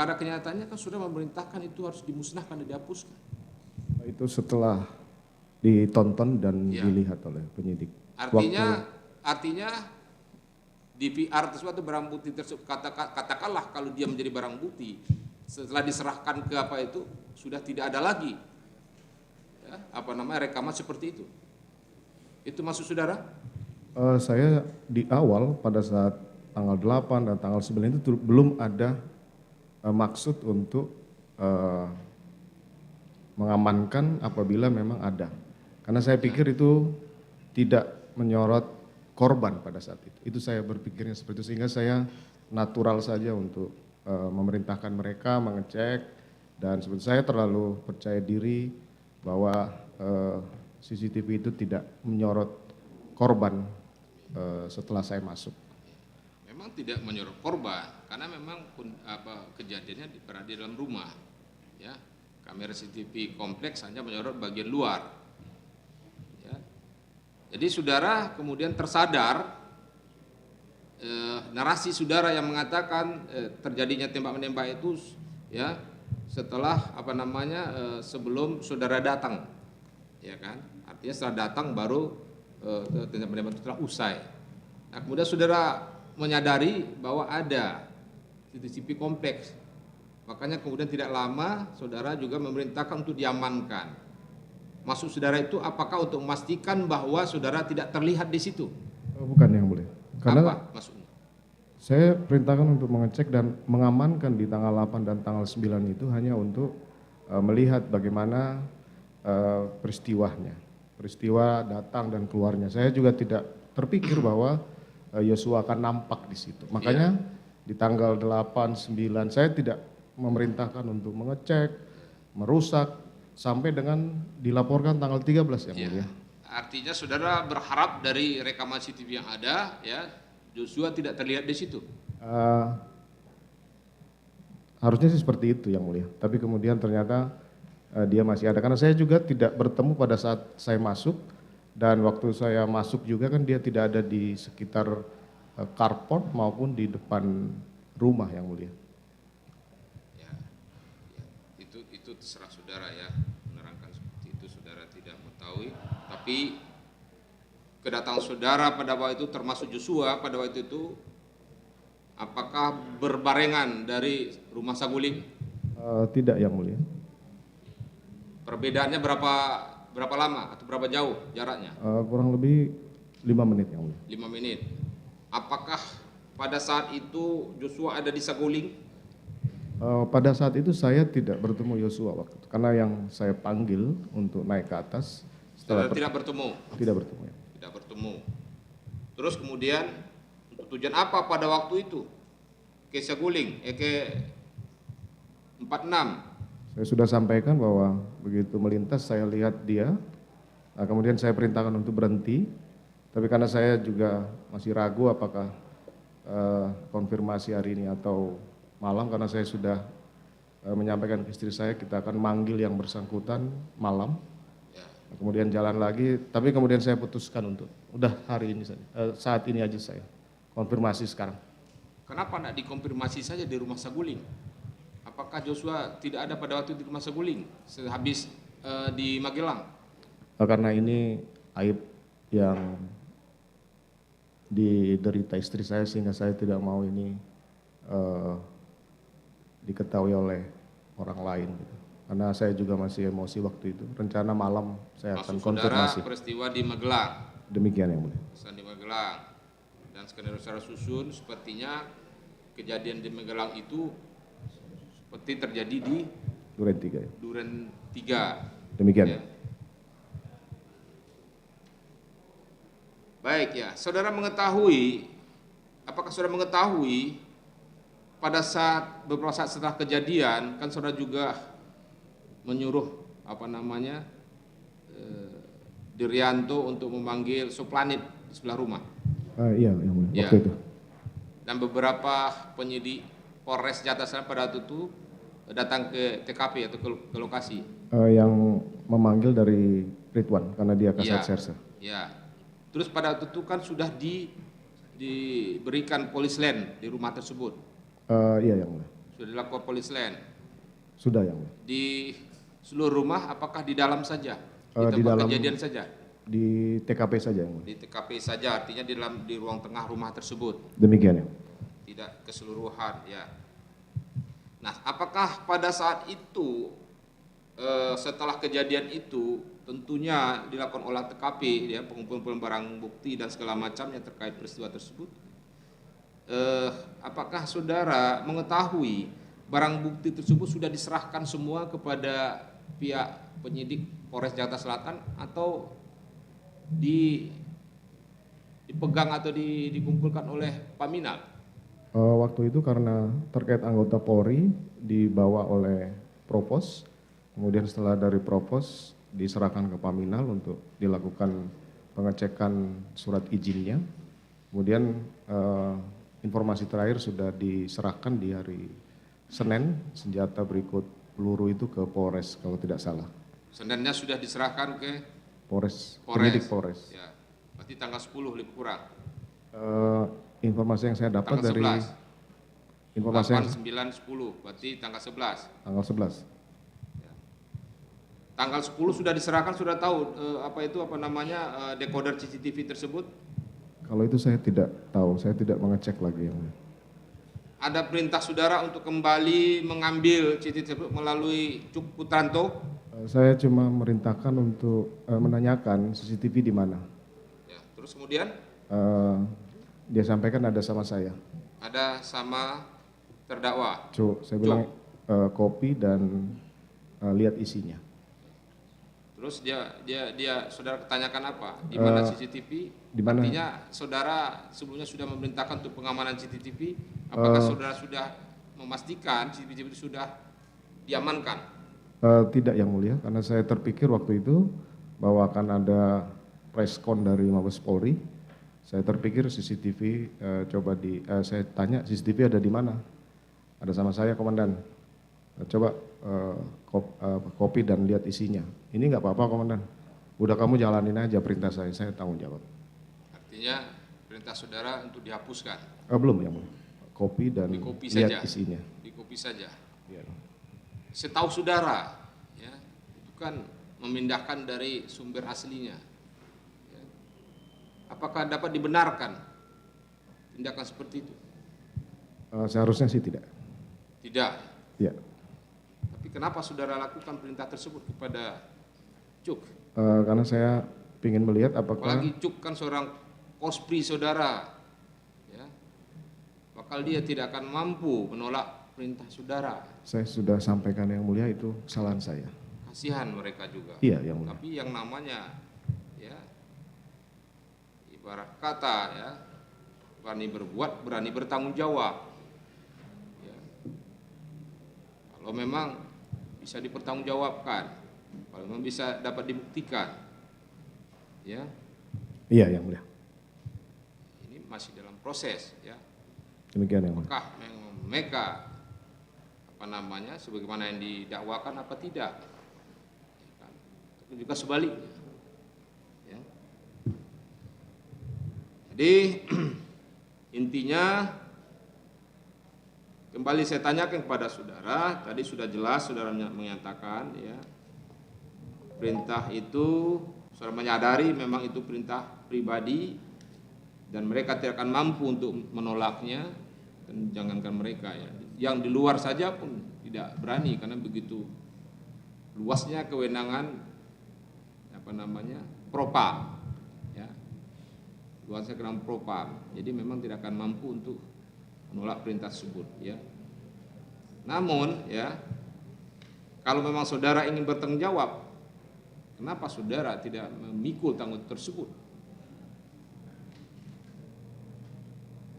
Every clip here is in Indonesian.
pada kenyataannya kan sudah memerintahkan itu harus dimusnahkan dan dihapuskan. Itu setelah ditonton dan Ya. dilihat oleh penyidik. Artinya DVR tersebut atau barang bukti tersebut, katakanlah kalau dia menjadi barang bukti, setelah diserahkan ke apa itu sudah tidak ada lagi ya, rekaman seperti itu. Itu maksud saudara? Saya di awal pada saat tanggal 8 dan tanggal 9 itu belum ada maksud untuk mengamankan apabila memang ada. Karena saya pikir itu tidak menyorot korban pada saat itu. Itu saya berpikirnya seperti itu, sehingga saya natural saja untuk memerintahkan mereka mengecek, dan sebetulnya saya terlalu percaya diri bahwa CCTV itu tidak menyorot korban setelah saya masuk. Memang tidak menyorot korban karena memang kejadiannya berada di dalam rumah. Ya, kamera CCTV kompleks hanya menyorot bagian luar. Ya. Jadi saudara kemudian tersadar narasi saudara yang mengatakan terjadinya tembak menembak itu ya setelah sebelum saudara datang, ya kan? Artinya setelah datang baru tembak menembak itu telah usai. Nah kemudian saudara menyadari bahwa ada CCTV kompleks, makanya kemudian tidak lama saudara juga memerintahkan untuk diamankan. Maksud saudara itu apakah untuk memastikan bahwa saudara tidak terlihat di situ? Bukan, yang mulia. Karena apa maksudnya? Saya perintahkan untuk mengecek dan mengamankan di tanggal 8 dan tanggal 9 itu hanya untuk melihat bagaimana peristiwanya, peristiwa datang dan keluarnya. Saya juga tidak terpikir bahwa Yosua akan nampak di situ. Makanya di tanggal 8, 9 saya tidak memerintahkan untuk mengecek, merusak, sampai dengan dilaporkan tanggal 13 yang mulia. Artinya saudara berharap dari rekaman CCTV yang ada, ya Joshua tidak terlihat di situ. Harusnya sih seperti itu yang mulia. Tapi kemudian ternyata dia masih ada. Karena saya juga tidak bertemu pada saat saya masuk, dan waktu saya masuk juga kan dia tidak ada di sekitar carport maupun di depan rumah yang mulia. Itu terserah saudara ya, menerangkan seperti itu saudara tidak mengetahui. Tapi kedatangan saudara pada waktu itu termasuk Joshua pada waktu itu apakah berbarengan dari rumah Saguling? Tidak yang mulia. Perbedaannya berapa lama atau berapa jauh jaraknya? Kurang lebih 5 menit yang mulia. 5 menit. Apakah pada saat itu Joshua ada di Saguling? Pada saat itu saya tidak bertemu Yosua waktu itu, karena yang saya panggil untuk naik ke atas. Tidak bertemu? Tidak bertemu. Ya. Tidak bertemu. Terus kemudian untuk tujuan apa pada waktu itu ke Saguling, ke 46? Saya sudah sampaikan bahwa begitu melintas saya lihat dia, nah, kemudian saya perintahkan untuk berhenti, tapi karena saya juga masih ragu apakah konfirmasi hari ini atau malam, karena saya sudah menyampaikan ke istri saya kita akan manggil yang bersangkutan malam. Nah, kemudian jalan lagi, tapi kemudian saya putuskan untuk udah hari ini saja, saat ini aja saya konfirmasi sekarang. Kenapa tidak dikonfirmasi saja di rumah Saguling? Apakah Joshua tidak ada pada waktu di rumah Saguling sehabis di Magelang? Karena ini aib yang diderita istri saya, sehingga saya tidak mau ini diketahui oleh orang lain gitu. Karena saya juga masih emosi waktu itu. Rencana malam saya akan konfirmasi. Saudara peristiwa di Magelang. Demikian yang mulia. Di Magelang. Dan skenario secara susun sepertinya kejadian di Magelang itu seperti terjadi di Duren 3. Ya. Duren 3. Demikian. Ya. Baik ya, saudara mengetahui, apakah saudara mengetahui pada saat beberapa saat setelah kejadian kan saudara juga menyuruh Diryanto untuk memanggil Suplanit di sebelah rumah. Iya, yang mulia. Waktu itu. Dan beberapa penyidik Polres Jakarta Selatan pada waktu itu datang ke TKP atau ke lokasi. Yang memanggil dari Ridwan karena dia Kasat Serse. Ya. Terus pada waktu itu kan sudah diberikan polis lain di rumah tersebut. Iya yang mulia. Sudah dilakukan polis lain. Sudah yang mulia. Di seluruh rumah apakah di dalam saja? Di Di tempat dalam, kejadian saja? di TKP saja yang mulia. Di TKP saja, artinya di ruang tengah rumah tersebut. Demikian ya. Tidak keseluruhan, ya. Nah, apakah pada saat itu setelah kejadian itu tentunya dilakukan olah TKP, ya, pengumpulan barang bukti dan segala macamnya terkait peristiwa tersebut? Apakah saudara mengetahui barang bukti tersebut sudah diserahkan semua kepada pihak penyidik Polres Jakarta Selatan atau dipegang atau dikumpulkan oleh Paminal? Waktu itu karena terkait anggota Polri dibawa oleh Propos, kemudian setelah dari Propos diserahkan ke Paminal untuk dilakukan pengecekan surat izinnya. Kemudian informasi terakhir sudah diserahkan di hari Senin, senjata berikut peluru itu ke Polres kalau tidak salah. Seninnya sudah diserahkan ke Polres, penyidik Polres. Ya, berarti tanggal 10 lebih kurang. Informasi yang saya dapat Tanggal dari 11. informasi 8, 9, 10, berarti tanggal 11. tanggal 11. Ya. Tanggal 10 sudah diserahkan, sudah tahu decoder CCTV tersebut? Kalau itu saya tidak tahu, saya tidak mengecek lagi yang mulia. Ada perintah saudara untuk kembali mengambil CCTV tersebut melalui Cuk Putranto? Saya cuma merintahkan untuk menanyakan CCTV di mana. Ya, terus kemudian? Dia sampaikan ada sama saya. Ada sama terdakwa? Saya bilang kopi dan lihat isinya. Terus dia saudara tanyakan apa? Di mana CCTV? Di mana? Artinya saudara sebelumnya sudah memerintahkan untuk pengamanan CCTV. Apakah saudara sudah memastikan CCTV itu sudah diamankan? Tidak yang mulia, karena saya terpikir waktu itu bahwa akan ada preskon dari Mabes Polri. Saya terpikir CCTV saya tanya CCTV ada di mana? Ada sama saya komandan. Coba kopi dan lihat isinya. Ini nggak apa-apa komandan. Udah kamu jalanin aja perintah saya tanggung jawab. Artinya perintah saudara untuk dihapuskan? Belum yang mulia. Kopi dan lihat isinya. Di kopi saja. Ya. Setahu saudara, ya, itu kan memindahkan dari sumber aslinya. Ya. Apakah dapat dibenarkan tindakan seperti itu? Seharusnya sih tidak. Tidak. Ya. Tapi kenapa saudara lakukan perintah tersebut kepada Cuk? Karena saya ingin melihat apakah. Apalagi Cuk kan seorang kospri saudara, ya. Bakal dia tidak akan mampu menolak perintah saudara. Saya sudah sampaikan yang mulia itu kesalahan saya. Kasihan mereka juga. Iya yang mulia. Tapi yang namanya, ya, ibarat kata, ya, berani berbuat, berani bertanggung jawab. Ya. Kalau memang bisa dipertanggungjawabkan, kalau memang bisa dapat dibuktikan, ya. Iya yang mulia. Ini masih dalam proses, ya. Demikian yang mulia. Apakah mereka sebagaimana yang didakwakan apa tidak? Ya kan? Tapi juga sebaliknya. Ya. Jadi intinya kembali saya tanyakan kepada saudara, tadi sudah jelas saudara menyatakan, ya, perintah itu saudara menyadari memang itu perintah pribadi dan mereka tidak akan mampu untuk menolaknya, dan jangankan mereka, ya, yang di luar saja pun tidak berani karena begitu luasnya kewenangan Propam, ya, luasnya kewenangan Propam, jadi memang tidak akan mampu untuk menolak perintah tersebut, ya. Namun, ya, kalau memang saudara ingin bertanggung jawab, kenapa saudara tidak memikul tanggung tersebut?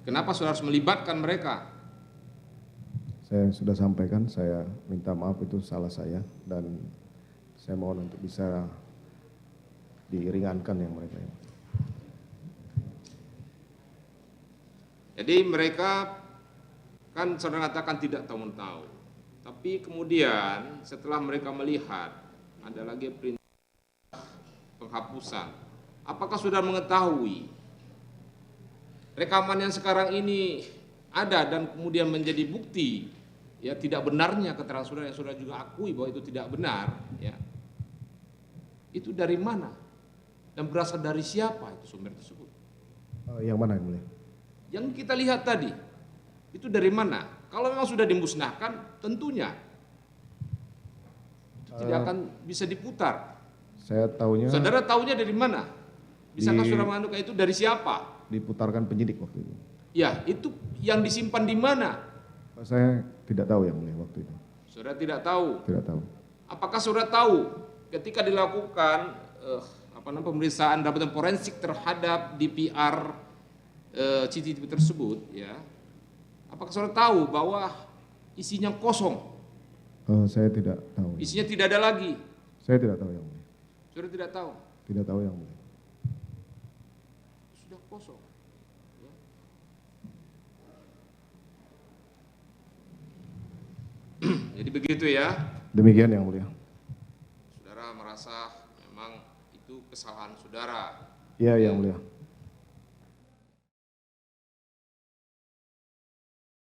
Kenapa saudara harus melibatkan mereka? Saya sudah sampaikan, saya minta maaf itu salah saya dan saya mohon untuk bisa diringankan yang mereka. Jadi mereka kan saudara katakan tidak tahu-tahu, tapi kemudian setelah mereka melihat ada lagi perintah penghapusan, apakah saudara mengetahui rekaman yang sekarang ini ada dan kemudian menjadi bukti, ya tidak benarnya keterangan saudara yang saudara juga akui bahwa itu tidak benar, ya. Itu dari mana? Dan berasal dari siapa itu sumber tersebut? Yang mana yang mulia? Yang kita lihat tadi, itu dari mana? Kalau memang sudah dimusnahkan, tentunya itu tidak akan bisa diputar. Saya tahunya Saudara tahunya dari mana? Bisakah saudara menganukan itu dari siapa? diputarkan penyidik waktu itu. Ya, itu yang disimpan di mana? Saya tidak tahu yang mulia waktu itu. Saudara tidak tahu. Tidak tahu. Apakah saudara tahu ketika dilakukan pemeriksaan dapatan forensik terhadap DPR CCTV tersebut, ya? Apakah saudara tahu bahwa isinya kosong? Saya tidak tahu. Isinya tidak ada lagi. Saya tidak tahu yang mulia. Saudara tidak tahu. Tidak tahu yang mulia. Sudah kosong. Ya. Jadi begitu ya. Demikian yang mulia. Saudara merasa memang itu kesalahan saudara. Iya yang mulia.